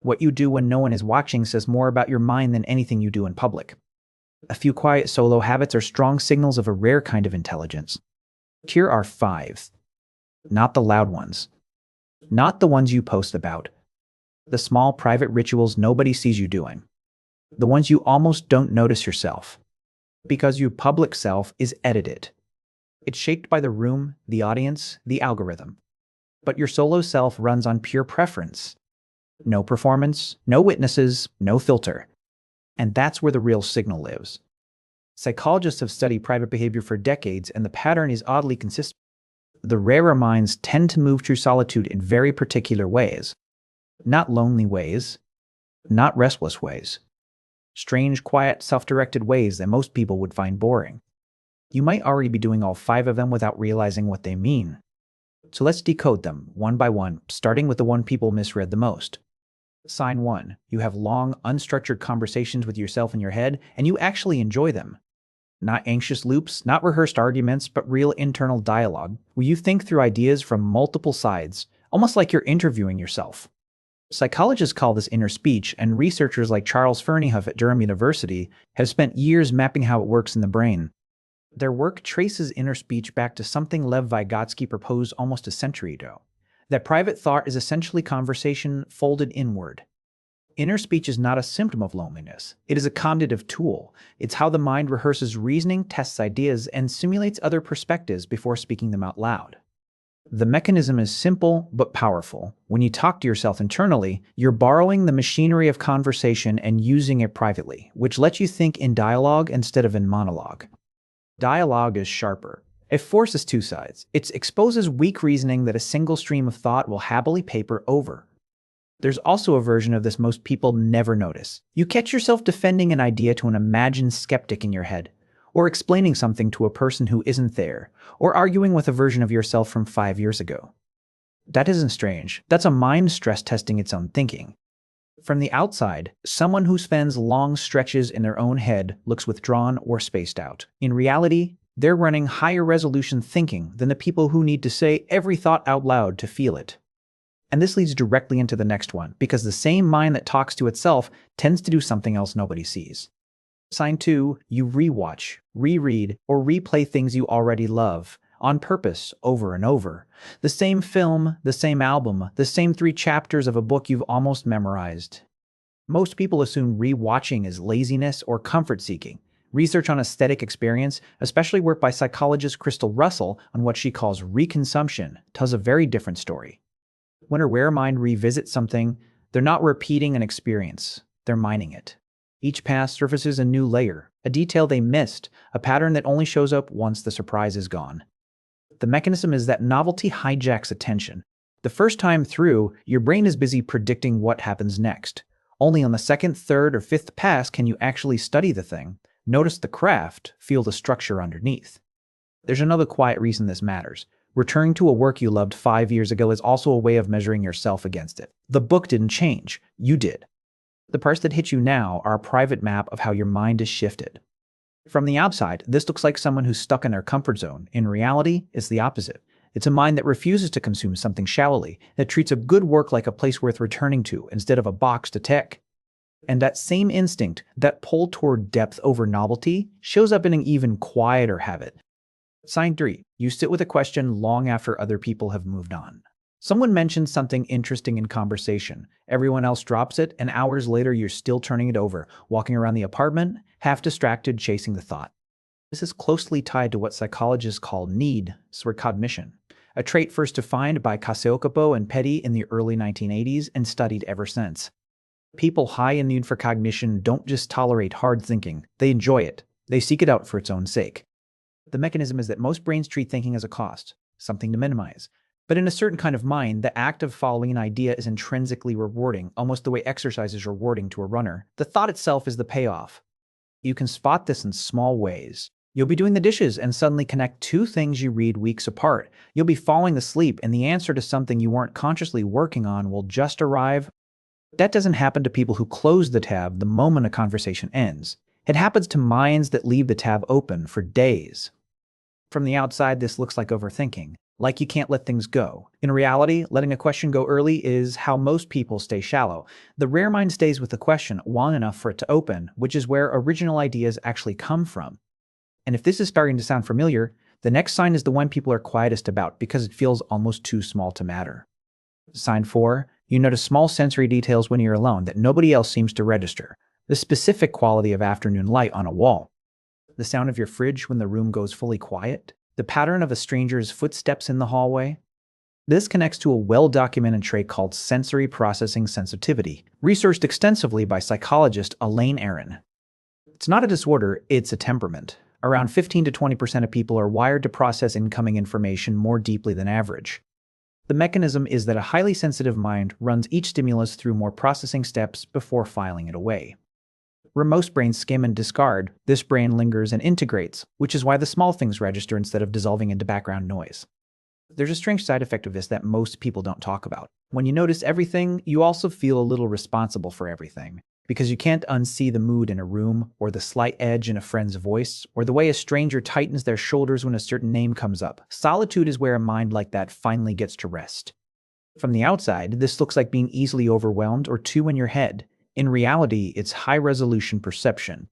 What you do when no one is watching says more about your mind than anything you do in public. A few quiet solo habits are strong signals of a rare kind of intelligence. Here are 5. Not the loud ones. Not the ones you post about. The small private rituals nobody sees you doing. The ones you almost don't notice yourself. Because your public self is edited. It's shaped by the room, the audience, the algorithm. But your solo self runs on pure preference. No performance, no witnesses, no filter. And that's where the real signal lives. Psychologists have studied private behavior for decades, and the pattern is oddly consistent. The rarer minds tend to move through solitude in very particular ways. Not lonely ways, not restless ways. Strange, quiet, self-directed ways that most people would find boring. You might already be doing all 5 of them without realizing what they mean. So let's decode them, one by one, starting with the one people misread the most. Sign 1. You have long, unstructured conversations with yourself in your head, and you actually enjoy them. Not anxious loops, not rehearsed arguments, but real internal dialogue, where you think through ideas from multiple sides, almost like you're interviewing yourself. Psychologists call this inner speech, and researchers like Charles Fernyhough at Durham University have spent years mapping how it works in the brain. Their work traces inner speech back to something Lev Vygotsky proposed almost a century ago. That private thought is essentially conversation folded inward. Inner speech is not a symptom of loneliness. It is a cognitive tool. It's how the mind rehearses reasoning, tests ideas, and simulates other perspectives before speaking them out loud. The mechanism is simple but powerful. When you talk to yourself internally, you're borrowing the machinery of conversation and using it privately, which lets you think in dialogue instead of in monologue. Dialogue is sharper. It forces 2 sides. It exposes weak reasoning that a single stream of thought will happily paper over. There's also a version of this most people never notice. You catch yourself defending an idea to an imagined skeptic in your head, or explaining something to a person who isn't there, or arguing with a version of yourself from 5 years ago. That isn't strange. That's a mind stress testing its own thinking. From the outside, someone who spends long stretches in their own head looks withdrawn or spaced out. In reality, they're running higher resolution thinking than the people who need to say every thought out loud to feel it. And this leads directly into the next one, because the same mind that talks to itself tends to do something else nobody sees. Sign 2, you rewatch, reread, or replay things you already love, on purpose, over and over. The same film, the same album, the same 3 chapters of a book you've almost memorized. Most people assume rewatching is laziness or comfort-seeking. Research on aesthetic experience, especially work by psychologist Crystal Russell on what she calls reconsumption, tells a very different story. When a rare mind revisits something, they're not repeating an experience, they're mining it. Each pass surfaces a new layer, a detail they missed, a pattern that only shows up once the surprise is gone. The mechanism is that novelty hijacks attention. The first time through, your brain is busy predicting what happens next. Only on the 2nd, 3rd, or 5th pass can you actually study the thing, notice the craft, feel the structure underneath. There's another quiet reason this matters. Returning to a work you loved 5 years ago is also a way of measuring yourself against it. The book didn't change. You did. The parts that hit you now are a private map of how your mind is shifted. From the outside, this looks like someone who's stuck in their comfort zone. In reality, it's the opposite. It's a mind that refuses to consume something shallowly, that treats a good work like a place worth returning to instead of a box to tick. And that same instinct, that pull toward depth over novelty, shows up in an even quieter habit. Sign 3. You sit with a question long after other people have moved on. Someone mentions something interesting in conversation. Everyone else drops it, and hours later you're still turning it over, walking around the apartment, half distracted, chasing the thought. This is closely tied to what psychologists call need, surcognition, a trait first defined by Cacioppo and Petty in the early 1980s and studied ever since. People high in need for cognition don't just tolerate hard thinking, they enjoy it. They seek it out for its own sake. The mechanism is that most brains treat thinking as a cost, something to minimize. But in a certain kind of mind, the act of following an idea is intrinsically rewarding, almost the way exercise is rewarding to a runner. The thought itself is the payoff. You can spot this in small ways. You'll be doing the dishes and suddenly connect 2 things you read weeks apart. You'll be falling asleep and the answer to something you weren't consciously working on will just arrive. That doesn't happen to people who close the tab the moment a conversation ends. It happens to minds that leave the tab open for days. From the outside, this looks like overthinking. like you can't let things go. In reality, letting a question go early is how most people stay shallow. The rare mind stays with the question long enough for it to open, which is where original ideas actually come from. And if this is starting to sound familiar, the next sign is the one people are quietest about because it feels almost too small to matter. Sign 4, you notice small sensory details when you're alone that nobody else seems to register. The specific quality of afternoon light on a wall, the sound of your fridge when the room goes fully quiet, the pattern of a stranger's footsteps in the hallway. This connects to a well-documented trait called sensory processing sensitivity, researched extensively by psychologist Elaine Aron. It's not a disorder, it's a temperament. Around 15 to 20% of people are wired to process incoming information more deeply than average. The mechanism is that a highly sensitive mind runs each stimulus through more processing steps before filing it away. Where most brains skim and discard, this brain lingers and integrates, which is why the small things register instead of dissolving into background noise. There's a strange side effect of this that most people don't talk about. When you notice everything, you also feel a little responsible for everything, because you can't unsee the mood in a room, or the slight edge in a friend's voice, or the way a stranger tightens their shoulders when a certain name comes up. Solitude is where a mind like that finally gets to rest. From the outside, this looks like being easily overwhelmed or too in your head. In reality, it's high-resolution perception.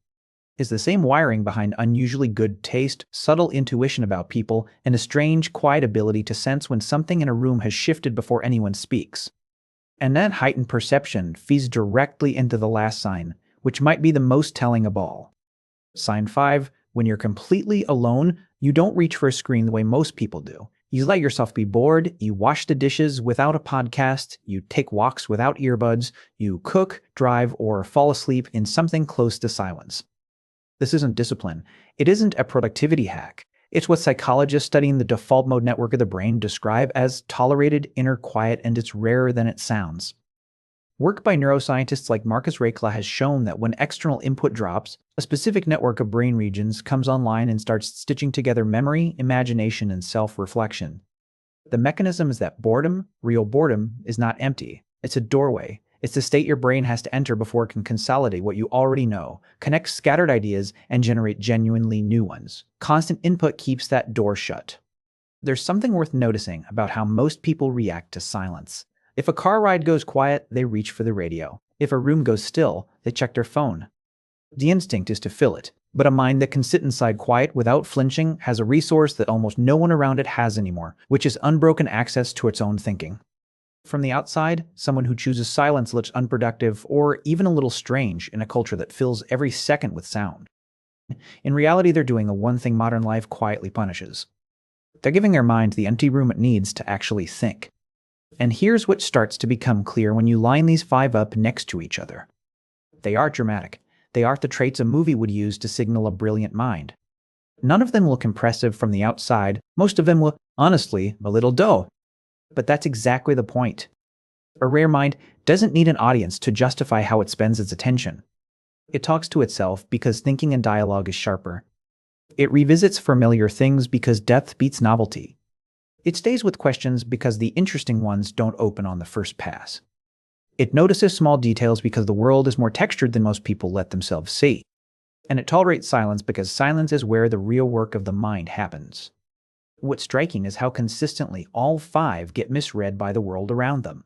It's the same wiring behind unusually good taste, subtle intuition about people, and a strange, quiet ability to sense when something in a room has shifted before anyone speaks. And that heightened perception feeds directly into the last sign, which might be the most telling of all. Sign 5, when you're completely alone, you don't reach for a screen the way most people do. You let yourself be bored, you wash the dishes without a podcast, you take walks without earbuds, you cook, drive, or fall asleep in something close to silence. This isn't discipline. It isn't a productivity hack. It's what psychologists studying the default mode network of the brain describe as tolerated inner quiet, and it's rarer than it sounds. Work by neuroscientists like Marcus Raikla has shown that when external input drops, a specific network of brain regions comes online and starts stitching together memory, imagination, and self-reflection. The mechanism is that real boredom, is not empty. It's a doorway. It's the state your brain has to enter before it can consolidate what you already know, connect scattered ideas, and generate genuinely new ones. Constant input keeps that door shut. There's something worth noticing about how most people react to silence. If a car ride goes quiet, they reach for the radio. If a room goes still, they check their phone. The instinct is to fill it, but a mind that can sit inside quiet without flinching has a resource that almost no one around it has anymore, which is unbroken access to its own thinking. From the outside, someone who chooses silence looks unproductive or even a little strange in a culture that fills every second with sound. In reality, they're doing the one thing modern life quietly punishes. They're giving their mind the empty room it needs to actually think. And here's what starts to become clear when you line these 5 up next to each other. They aren't dramatic. They aren't the traits a movie would use to signal a brilliant mind. None of them look impressive from the outside. Most of them look, honestly, a little dull. But that's exactly the point. A rare mind doesn't need an audience to justify how it spends its attention. It talks to itself because thinking and dialogue is sharper. It revisits familiar things because depth beats novelty. It stays with questions because the interesting ones don't open on the first pass. It notices small details because the world is more textured than most people let themselves see. And it tolerates silence because silence is where the real work of the mind happens. What's striking is how consistently all 5 get misread by the world around them.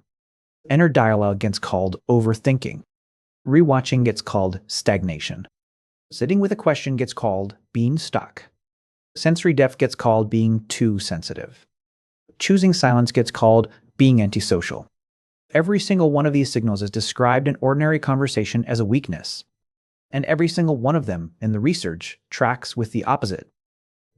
Inner dialogue gets called overthinking. Rewatching gets called stagnation. Sitting with a question gets called being stuck. Sensory depth gets called being too sensitive. Choosing silence gets called being antisocial. Every single one of these signals is described in ordinary conversation as a weakness. And every single one of them, in the research, tracks with the opposite.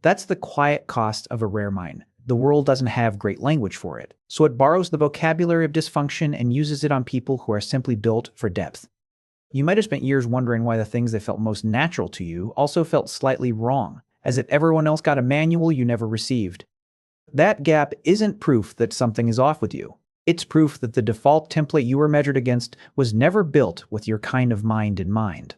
That's the quiet cost of a rare mind. The world doesn't have great language for it, so it borrows the vocabulary of dysfunction and uses it on people who are simply built for depth. You might have spent years wondering why the things that felt most natural to you also felt slightly wrong, as if everyone else got a manual you never received. That gap isn't proof that something is off with you. It's proof that the default template you were measured against was never built with your kind of mind in mind.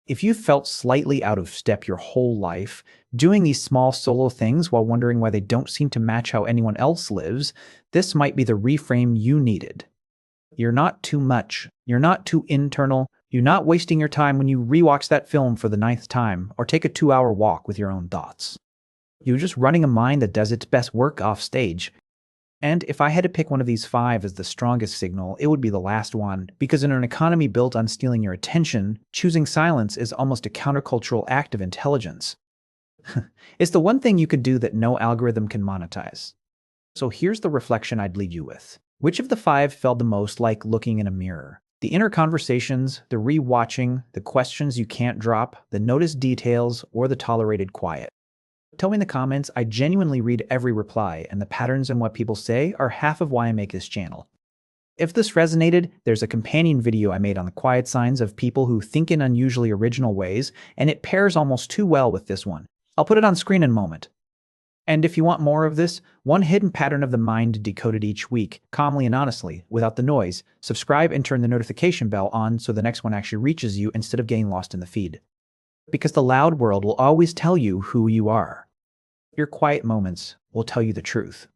If you felt slightly out of step your whole life, doing these small solo things while wondering why they don't seem to match how anyone else lives, this might be the reframe you needed. You're not too much. You're not too internal. You're not wasting your time when you rewatch that film for the 9th time or take a 2-hour walk with your own thoughts. You're just running a mind that does its best work off stage. And if I had to pick one of these five as the strongest signal, it would be the last one, because in an economy built on stealing your attention, choosing silence is almost a countercultural act of intelligence. It's the one thing you could do that no algorithm can monetize. So here's the reflection I'd leave you with. Which of the five felt the most like looking in a mirror? The inner conversations, the rewatching, the questions you can't drop, the noticed details, or the tolerated quiet? Tell me in the comments. I genuinely read every reply, and the patterns in what people say are half of why I make this channel. If this resonated, there's a companion video I made on the quiet signs of people who think in unusually original ways, and it pairs almost too well with this one. I'll put it on screen in a moment. And if you want more of this, one hidden pattern of the mind decoded each week, calmly and honestly, without the noise, subscribe and turn the notification bell on so the next one actually reaches you instead of getting lost in the feed. Because the loud world will always tell you who you are. Your quiet moments will tell you the truth.